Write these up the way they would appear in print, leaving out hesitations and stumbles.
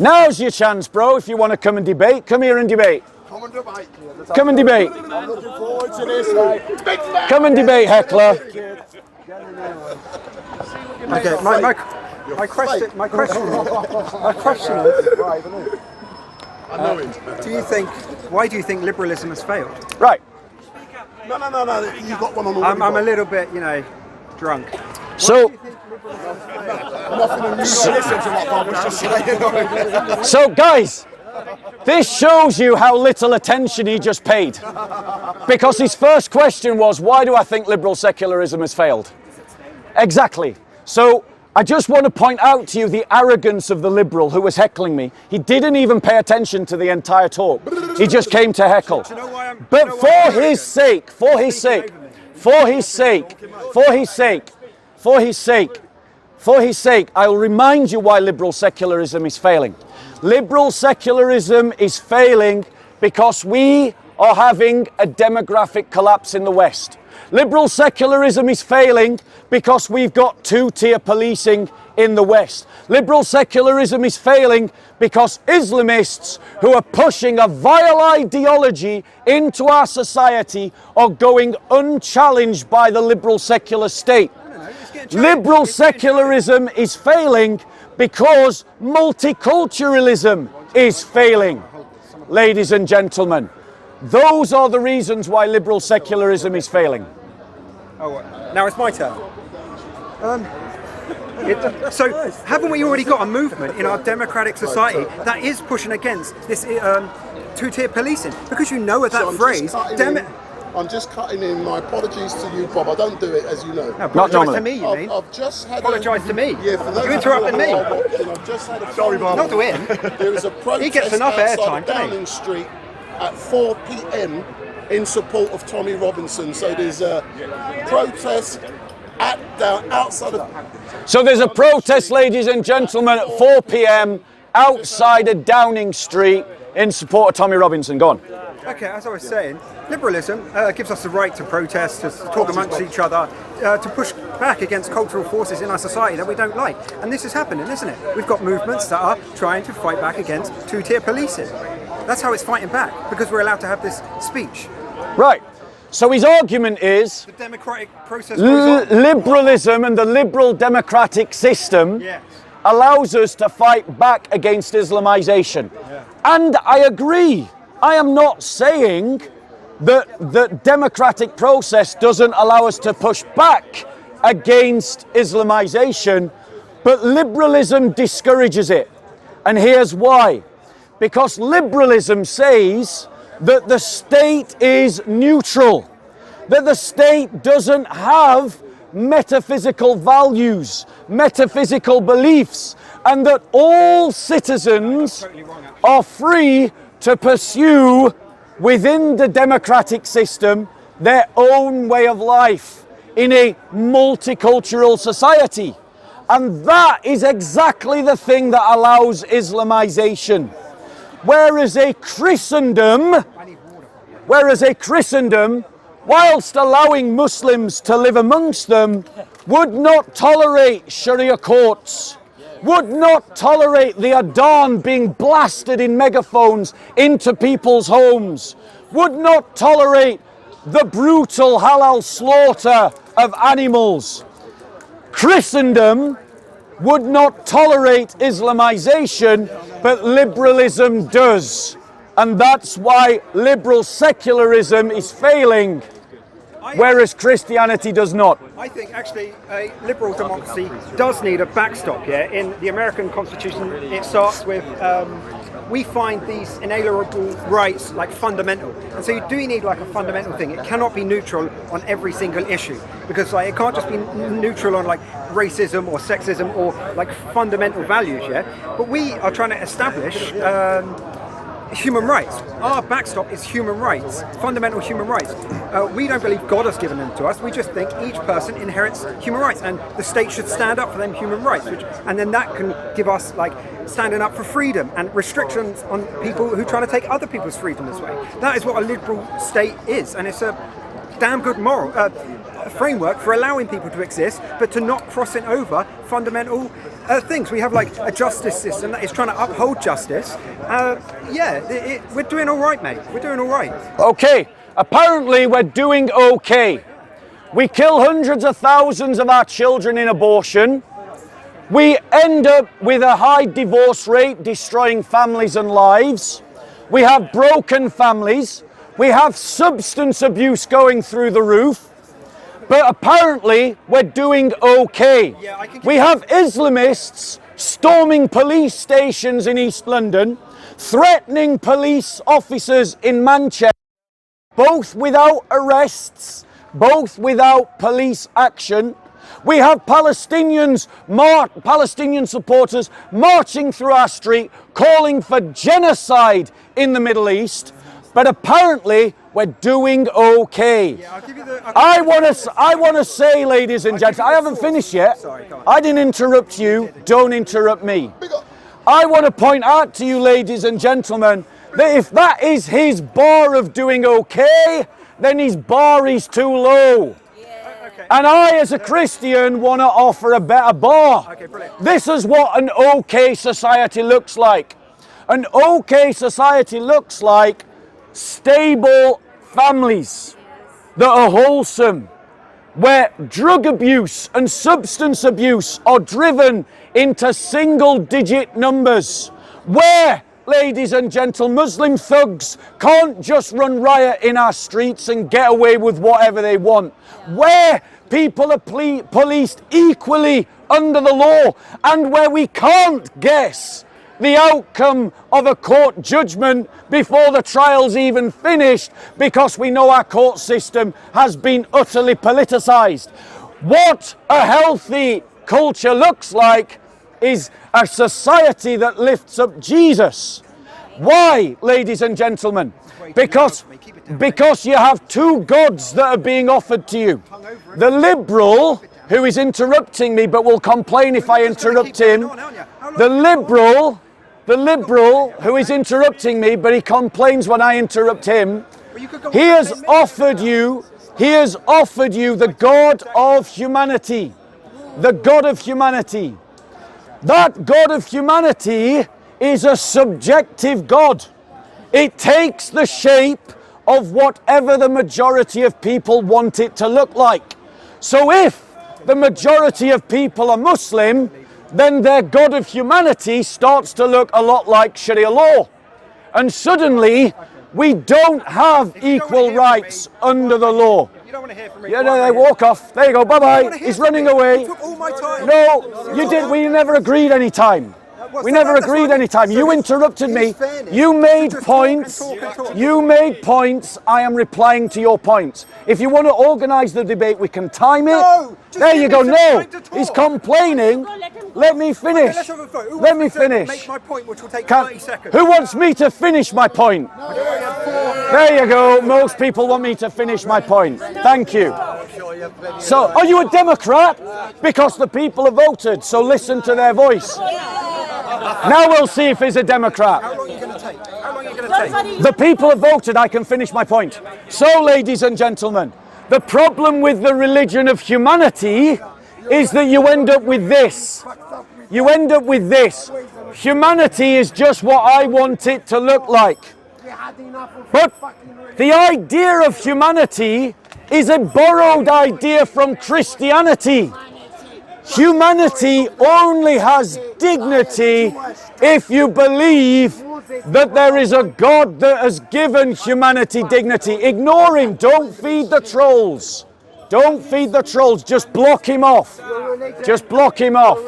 Now's your chance, bro, if you want to come and debate. Come here and debate. Come and debate. Come and debate. I'm looking forward to this, mate. Come and debate, heckler. Okay, my question is, why do you think liberalism has failed? Right. No. You got one on I'm a little bit, drunk. So, so guys, this shows you how little attention he just paid. Because his first question was, why do I think liberal secularism has failed? Exactly. So I just want to point out to you the arrogance of the liberal who was heckling me. He didn't even pay attention to the entire talk. He just came to heckle. But for his sake, I'll remind you why liberal secularism is failing. Liberal secularism is failing because we are having a demographic collapse in the West. Liberal secularism is failing because we've got two-tier policing in the West. Liberal secularism is failing because Islamists who are pushing a vile ideology into our society are going unchallenged by the liberal secular state. Liberal secularism is failing because multiculturalism is failing. Ladies and gentlemen, those are the reasons why liberal secularism is failing. Now it's my turn. So haven't we already got a movement in our democratic society that is pushing against this two-tier policing? Because you know of that phrase. I'm just cutting in. My apologies to you, Bob. I don't do it, as you know. No, apologise to me, you mean? I've just had apologise to me. Yeah, for those you interrupted me. I've just had a Sorry, Bob. Not to him. There is a protest he gets enough outside airtime, Downing Street at 4 p.m. in support of Tommy Robinson. So there's a protest outside of... So there's a protest, ladies and gentlemen, at 4 p.m. outside of Downing Street in support of Tommy Robinson. Go on. Okay, as I was saying, liberalism gives us the right to protest, to talk amongst each other, to push back against cultural forces in our society that we don't like. And this is happening, isn't it? We've got movements that are trying to fight back against two-tier policing. That's how it's fighting back, because we're allowed to have this speech. Right. So his argument is the democratic process goes on. Liberalism and the liberal democratic system allows us to fight back against Islamization. Yeah. And I agree. I am not saying that the democratic process doesn't allow us to push back against Islamization, but liberalism discourages it. And here's why. Because liberalism says that the state is neutral, that the state doesn't have metaphysical values, metaphysical beliefs, and that all citizens are free to pursue within the democratic system their own way of life in a multicultural society. And that is exactly the thing that allows Islamization. Whereas a Christendom, whilst allowing Muslims to live amongst them, would not tolerate Sharia courts, would not tolerate the Adhan being blasted in megaphones into people's homes, would not tolerate the brutal halal slaughter of animals. Christendom would not tolerate Islamization, but liberalism does. And that's why liberal secularism is failing, whereas Christianity does not. I think actually a liberal democracy does need a backstop, In the American Constitution, it starts with, we find these inalienable rights like fundamental. And so you do need like a fundamental thing. It cannot be neutral on every single issue, because like it can't just be neutral on like racism or sexism or like fundamental values, But we are trying to establish human rights. Our backstop is human rights, fundamental human rights. We don't believe God has given them to us. We just think each person inherits human rights, and the state should stand up for them human rights. And then that can give us like standing up for freedom and restrictions on people who try to take other people's freedom this way. That is what a liberal state is, and it's a damn good moral framework for allowing people to exist, but to not crossing over fundamental things. We have like a justice system that is trying to uphold justice. We're doing all right, mate. We're doing all right. Okay, apparently we're doing okay. We kill hundreds of thousands of our children in abortion. We end up with a high divorce rate, destroying families and lives. We have broken families. We have substance abuse going through the roof. But apparently we're doing okay. We have Islamists storming police stations in East London, threatening police officers in Manchester, both without arrests, both without police action. We have Palestinian supporters marching through our street, calling for genocide in the Middle East. But apparently we're doing okay. I want to say, ladies and gentlemen, I haven't finished yet. I didn't interrupt you. Don't interrupt me. I want to point out to you, ladies and gentlemen, that if that is his bar of doing okay, then his bar is too low. And I, as a Christian, want to offer a better bar. This is what an okay society looks like. An okay society looks like stable families that are wholesome, where drug abuse and substance abuse are driven into single-digit numbers, where, ladies and gentlemen, Muslim thugs can't just run riot in our streets and get away with whatever they want, where people are policed equally under the law, and where we can't guess the outcome of a court judgment before the trial's even finished, because we know our court system has been utterly politicized. What a healthy culture looks like is a society that lifts up Jesus. Why, ladies and gentlemen? Because you have two gods that are being offered to you. The liberal, who is interrupting me but will complain if I interrupt him. The liberal who is interrupting me, but he complains when I interrupt him. He has offered you the God of humanity. The God of humanity. That God of humanity is a subjective God. It takes the shape of whatever the majority of people want it to look like. So if the majority of people are Muslim, then their God of humanity starts to look a lot like Sharia law. And suddenly, we don't have equal rights under the law. You don't want to hear from me. Yeah, no, they walk off. There you go, bye-bye. He's running away. You took all my time. No, you did. We never agreed any time. We never agreed any time. You interrupted me. You made points. You made points. I am replying to your points. If you want to organise the debate, we can time it. No, there you go. No, he's complaining. Let me finish. Let me finish. Make my point, which will take 30 seconds. Who wants me to finish my point? There you go. Most people want me to finish my point. Thank you. So, are you a Democrat? Because the people have voted, so listen to their voice. Now we'll see if he's a Democrat. How long are you going to take? How long are you going to take? The people have voted, I can finish my point. So, ladies and gentlemen, the problem with the religion of humanity is that you end up with this. You end up with this. Humanity is just what I want it to look like. But the idea of humanity is a borrowed idea from Christianity. Humanity only has dignity if you believe that there is a God that has given humanity dignity. Ignore him. Don't feed the trolls. Don't feed the trolls. Just block him off. Just block him off.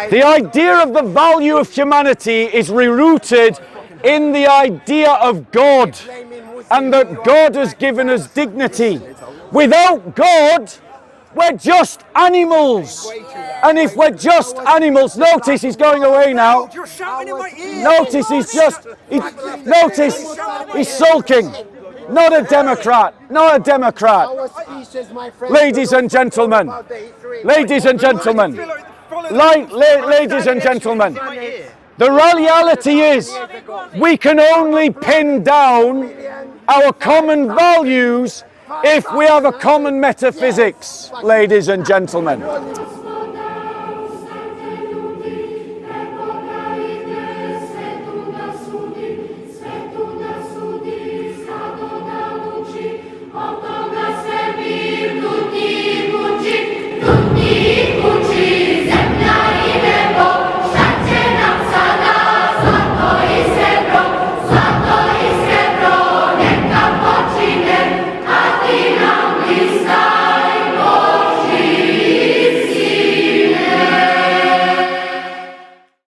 The idea of the value of humanity is rerouted in the idea of God, and that God has given us dignity. Without God, We're just animals. And if we're just animals, notice he's going away now. You're shouting in my ear. Notice he's sulking. Not a Democrat. Not a Democrat. Ladies and gentlemen. Ladies and gentlemen. Ladies and gentlemen. The reality is we can only pin down our common values if we have a common metaphysics, ladies and gentlemen.